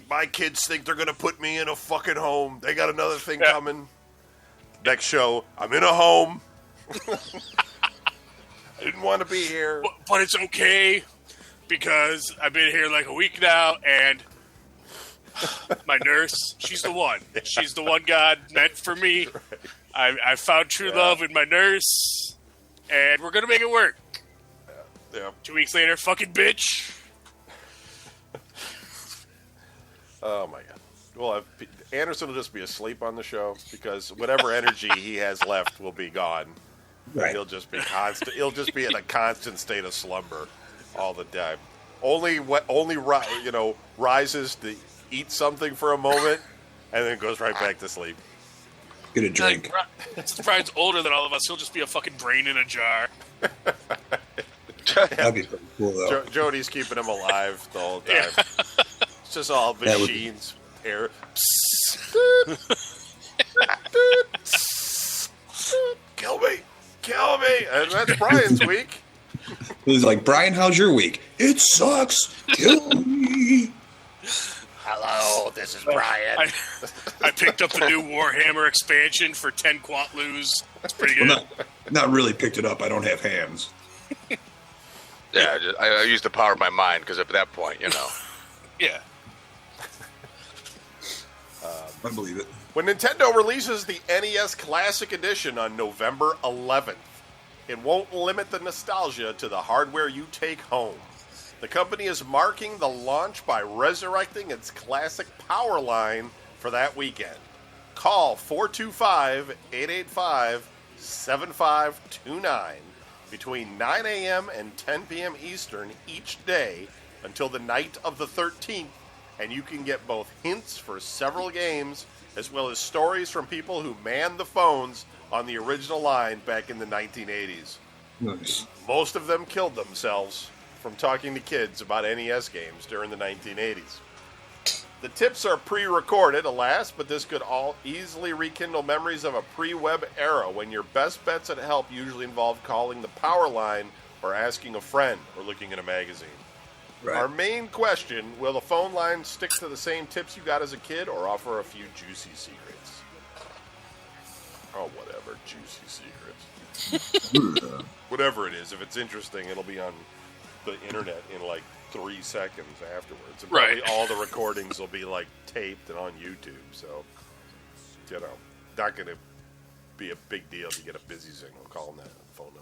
My kids think they're going to put me in a fucking home. They got another thing coming. Next show, I'm in a home. I didn't want to be here. But it's okay, because I've been here a week now, and my nurse, she's the one. She's the one God meant for me. I found true love in my nurse, and we're going to make it work. Yeah. 2 weeks later, fucking bitch. Oh, my God. Well, Anderson will just be asleep on the show, because whatever energy he has left will be gone. Right. He'll just be constant. He'll just be in a constant state of slumber all the time. Only rises to eat something for a moment, and then goes right back to sleep. Get a drink. Since Brian's older than all of us, he'll just be a fucking brain in a jar. That'd be pretty cool, though. Jody's keeping him alive the whole time. Yeah. It's just all machines. Air. Kill me. And that's Brian's week. He's like, Brian, how's your week? It sucks. Kill me. Hello, this is Brian. I picked up the new Warhammer expansion for 10 quatloos. It's pretty good. Well, not really picked it up. I don't have hands. Yeah, I use the power of my mind because at that point, Yeah. I believe it. When Nintendo releases the NES Classic Edition on November 11th, it won't limit the nostalgia to the hardware you take home. The company is marking the launch by resurrecting its classic power line for that weekend. Call 425-885-7529 between 9 a.m. and 10 p.m. Eastern each day until the night of the 13th, and you can get both hints for several games as well as stories from people who manned the phones on the original line back in the 1980s. Nice. Most of them killed themselves from talking to kids about NES games during the 1980s. The tips are pre-recorded, alas, but this could all easily rekindle memories of a pre-web era when your best bets at help usually involve calling the power line or asking a friend or looking at a magazine. Right. Our main question, will the phone line stick to the same tips you got as a kid or offer a few juicy secrets? Oh, whatever, juicy secrets. Whatever it is, if it's interesting, it'll be on the internet in like 3 seconds afterwards. And probably all the recordings will be like taped and on YouTube, so, not going to be a big deal if you get a busy signal calling that phone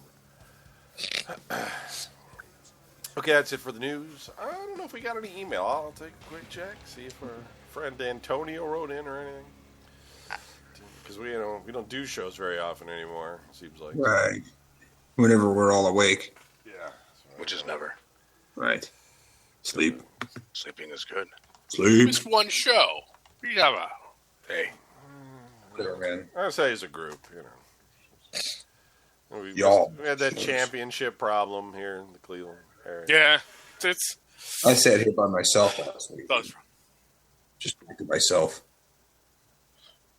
number. Okay, that's it for the news. I don't know if we got any email. I'll take a quick check, see if our friend Antonio wrote in or anything. Because we don't do shows very often anymore, seems like. Right. Whenever we're all awake. Yeah. which is never. Right. Sleep. Sleeping is good. Sleep. Just one show. Yeah. Hey, There, man. I say as a group, Y'all. We had that championship problem here in the Cleveland area. Yeah. It's I sat here by myself last week. those. Just looked at myself.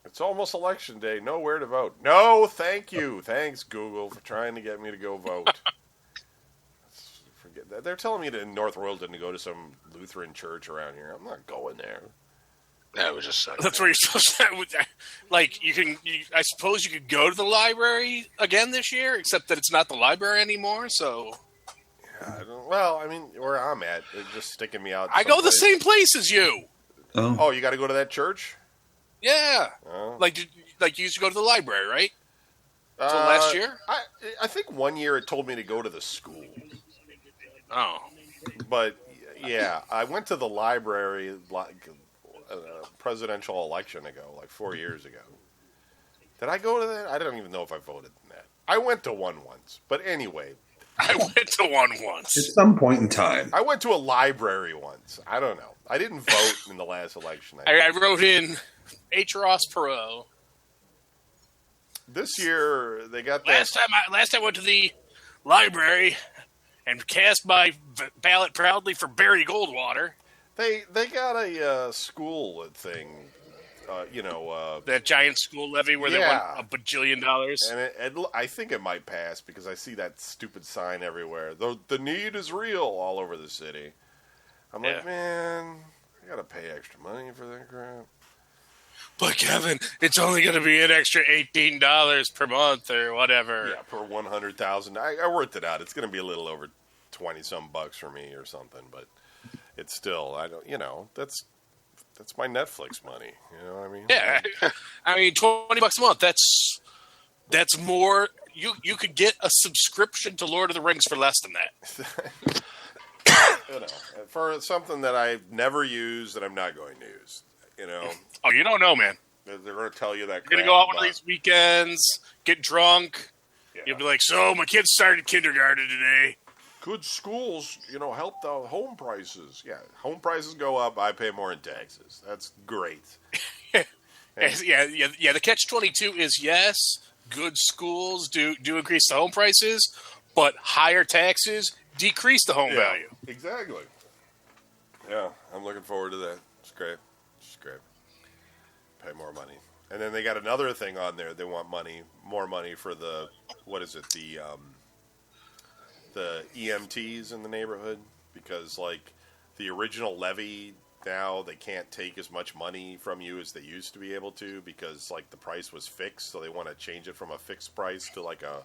It's almost election day. Nowhere to vote. No, thank you. Thanks, Google, for trying to get me to go vote. Forget that. They're telling me to in North Royalton to go to some Lutheran church around here. I'm not going there. that was just sucking. That's where you're supposed to. Like I suppose you could go to the library again this year, except that it's not the library anymore. So I mean, where I'm at, they're just sticking me out. I go the someplace. same place as you. Oh, you got to go to that church? Yeah, Oh. like you used to go to the library, right? Until last year. I think one year it told me to go to the school. Oh, But, yeah, I went to the library like a presidential election ago, like 4 years ago. Did I go to that? I don't even know if I voted in that. I went to one once. But anyway. I went to one once. At some point in time. I went to a library once. I don't know. I didn't vote in the last election. I wrote in H. Ross Perot. This year, they got that. Last time I went to the library and cast my ballot proudly for Barry Goldwater. They got a school thing, That giant school levy where they Yeah. won $1 bajillion. and I think it might pass because I see that stupid sign everywhere. The need is real all over the city. I'm like, Yeah. man, I gotta pay extra money for that crap. But Kevin, it's only going to be an extra $18 per month or whatever. Yeah, per 100,000. I worked it out. It's gonna be a little over $20-some bucks for me or something, but it's still that's my Netflix money. You know what I mean? Yeah, I mean, $20 a month. That's more. You could get a subscription to Lord of the Rings for less than that. For something that I've never used and I'm not going to use. Oh, you don't know, man. They're going to tell you that. You're gonna go out one of these weekends, get drunk. Yeah. You'll be like, "So my kid started kindergarten today." Good schools, help the home prices. Yeah, home prices go up. I pay more in taxes. That's great. Yeah. The catch-22 is yes, good schools do increase the home prices, but higher taxes decrease the home value. Exactly. Yeah, I'm looking forward to that. It's great. It's great. Pay more money. And then they got another thing on there. They want more money for the EMTs in the neighborhood, because like the original levy, now they can't take as much money from you as they used to be able to, because like the price was fixed, so they want to change it from a fixed price to like a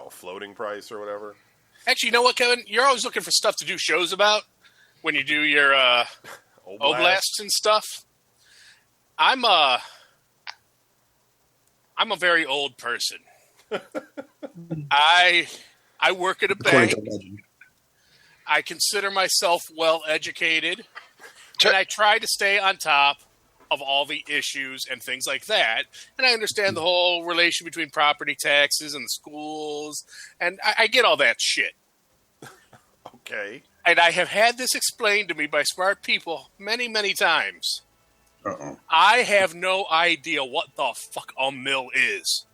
floating price or whatever. Actually, you know what, Kevin? You're always looking for stuff to do shows about when you do your Oblasts and stuff. I'm a very old person. I work at a bank. I consider myself well educated, and I try to stay on top of all the issues and things like that. And I understand the whole relation between property taxes and the schools, and I get all that shit. Okay. And I have had this explained to me by smart people many, many times. Uh-oh. I have no idea what the fuck a mill is.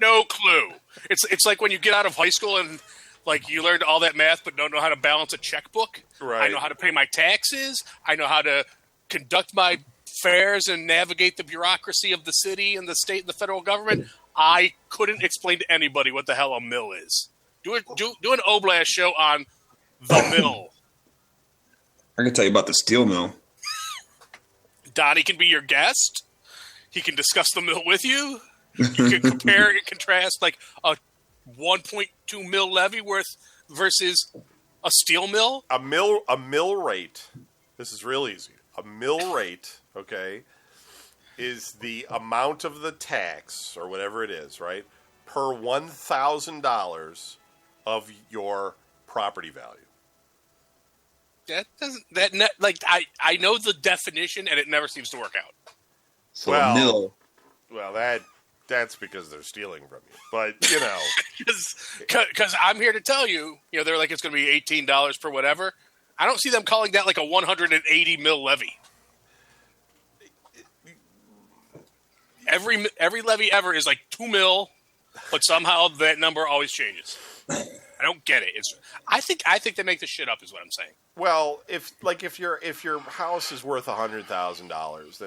No clue. It's like when you get out of high school and like you learned all that math but don't know how to balance a checkbook. Right. I know how to pay my taxes. I know how to conduct my affairs and navigate the bureaucracy of the city and the state and the federal government. I couldn't explain to anybody what the hell a mill is. Do an Oblast show on the mill. I can tell you about the steel mill. Donnie can be your guest. He can discuss the mill with you. You can compare and contrast like a 1.2 mil levy versus a steel mill. A mill rate. This is real easy. A mill rate, okay, is the amount of the tax or whatever it is, right, per $1,000 of your property value. That doesn't I know the definition and it never seems to work out. So a mill. Well, that's because they're stealing from you. But, you know. Because I'm here to tell you, they're like, it's going to be $18 per whatever. I don't see them calling that like a 180 mil levy. Every levy ever is like 2 mil, but somehow that number always changes. I don't get it. I think they make this shit up is what I'm saying. Well, if your house is worth $100,000,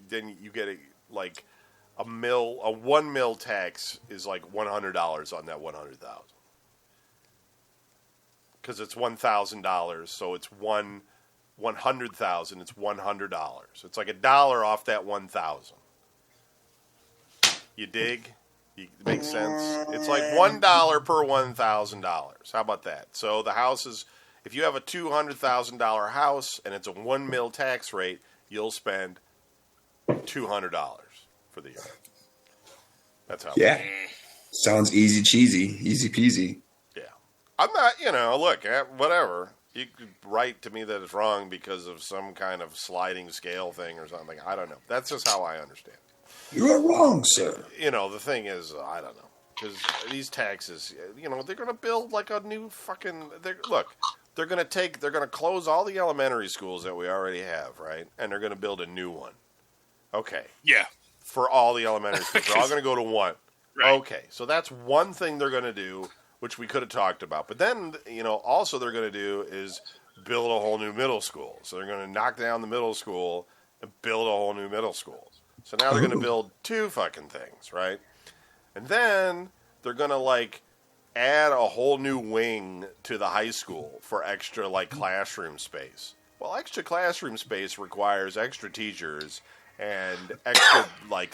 then you get a 1 mil tax is like $100 on that 100,000. Because it's $1,000, so it's 100,000. It's $100. It's like $1 off that 1,000. You dig? It makes sense. It's like $1 per $1,000. How about that? So the house is, if you have a $200,000 house and it's a 1 mil tax rate, you'll spend $200 for the year. That's how. Yeah. Sounds easy cheesy, easy peasy. Yeah. I'm not, look, whatever. You could write to me that it's wrong because of some kind of sliding scale thing or something. I don't know. That's just how I understand it. You are wrong, sir. The thing is, I don't know. Because these taxes, they're going to build like a new fucking... they're going to close all the elementary schools that we already have, right? And they're going to build a new one. Okay. Yeah. For all the elementary schools. They're all going to go to one. Right. Okay. So that's one thing they're going to do, which we could have talked about. But then, also they're going to do is build a whole new middle school. So they're going to knock down the middle school and build a whole new middle school. So now they're going to build 2 fucking things, right? And then they're going to, add a whole new wing to the high school for extra, classroom space. Well, extra classroom space requires extra teachers and extra,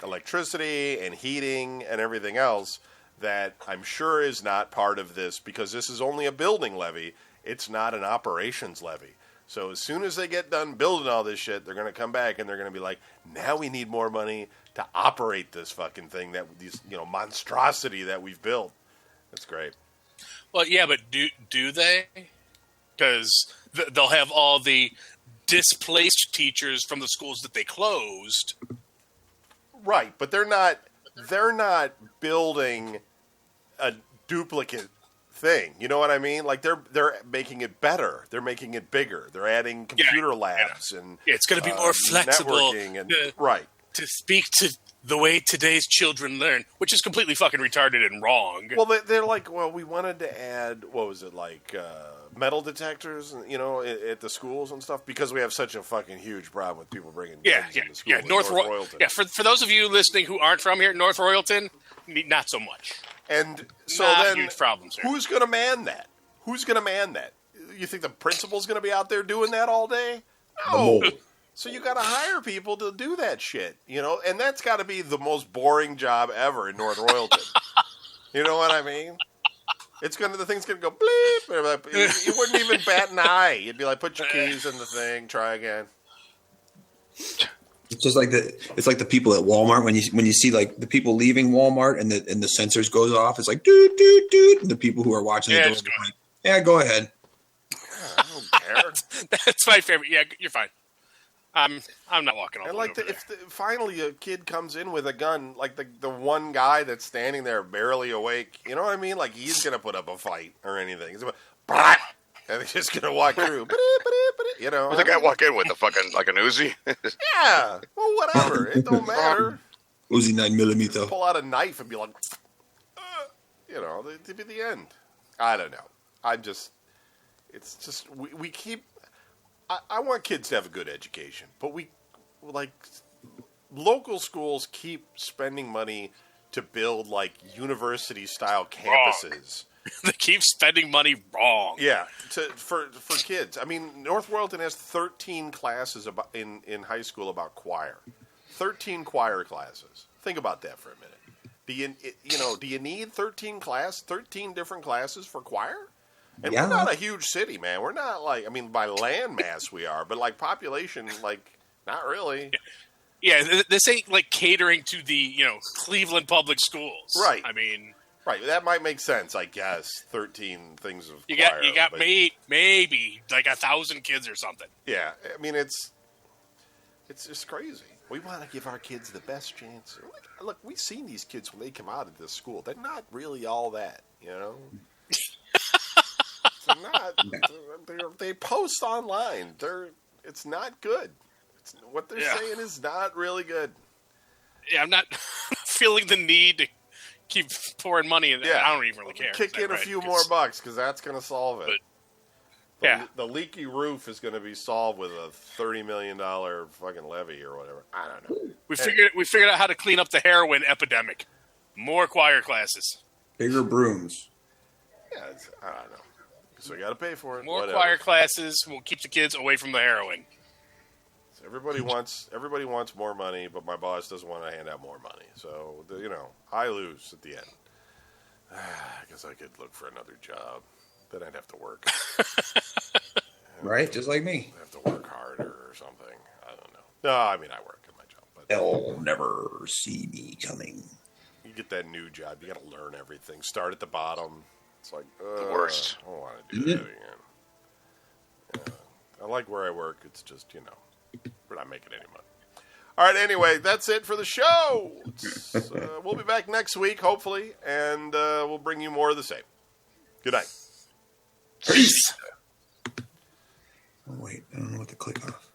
electricity and heating and everything else that I'm sure is not part of this because this is only a building levy. It's not an operations levy. So as soon as they get done building all this shit, they're going to come back and they're going to be like, now we need more money to operate this fucking thing, these monstrosity that we've built. That's great. Well, yeah, but do they? Because they'll have all the displaced teachers from the schools that they closed. Right, but they're not building a duplicate thing. You know what I mean? They're making it better. They're making it bigger. They're adding computer labs and it's going to be more flexible and right to speak to the way today's children learn, which is completely fucking retarded and wrong. Well, they're we wanted to add metal detectors, at the schools and stuff because we have such a fucking huge problem with people bringing guns into school. Yeah, North Royalton. Yeah, for those of you listening who aren't from here, North Royalton, not so much. And so then, huge problems here. Who's going to man that? You think the principal's going to be out there doing that all day? No. So you got to hire people to do that shit, and that's got to be the most boring job ever in North Royalton. You know what I mean? The thing's gonna go bleep. You wouldn't even bat an eye. You'd be like, put your keys in the thing, try again. It's just like the people at Walmart when you see like the people leaving Walmart and the sensors goes off. It's like doot doot doot. And the people who are watching the door are like, yeah, go ahead. I don't care. That's my favorite. Yeah, you're fine. I'm not walking all the way over there. Finally a kid comes in with a gun, like the one guy that's standing there barely awake, you know what I mean? Like he's gonna put up a fight or anything. He's gonna, and he's just gonna walk through. You know, What's the guy walk in with the fucking like an Uzi? Yeah, well, whatever. It don't matter. Uzi 9mm. Pull out a knife and be like, you know, to be the end. I don't know. It's just we keep. I want kids to have a good education, but local schools keep spending money to build like university-style campuses. They keep spending money wrong. Yeah, for kids. I mean, North Royalton has 13 classes in high school about choir. 13 choir classes. Think about that for a minute. Do you need 13 different classes for choir? And we're not a huge city, man. We're not like, I mean, by land mass we are, but like population, like, not really. Yeah, this ain't like catering to the, Cleveland public schools. Right. I mean, right. That might make sense, I guess. 13 things of you choir, got maybe like 1,000 kids or something. Yeah. I mean, it's just crazy. We want to give our kids the best chance. Look, we've seen these kids when they come out of this school. They're not really all that, They post online. It's not good. What they're saying is not really good. Yeah, I'm not feeling the need to keep pouring money in. I don't even really care. Kick in a few more bucks because that's going to solve it. The leaky roof is going to be solved with a $30 million fucking levy or whatever. I don't know. We figured out how to clean up the heroin epidemic. More choir classes. Bigger brooms. Yeah, I don't know. So we got to pay for it. More choir classes will keep the kids away from the heroin. So everybody wants more money, but my boss doesn't want to hand out more money. So I lose at the end. I guess I could look for another job. Then I'd have to work. Right, just like me. I'd have to work harder or something. I don't know. No, I mean I work at my job, but they'll never see me coming. You get that new job, you got to learn everything. Start at the bottom. It's like the worst. I don't want to do that again. Yeah. I like where I work. It's just we're not making any money. All right. Anyway, that's it for the show. We'll be back next week, hopefully, and we'll bring you more of the same. Good night. Peace. Oh wait, I don't know what to click off.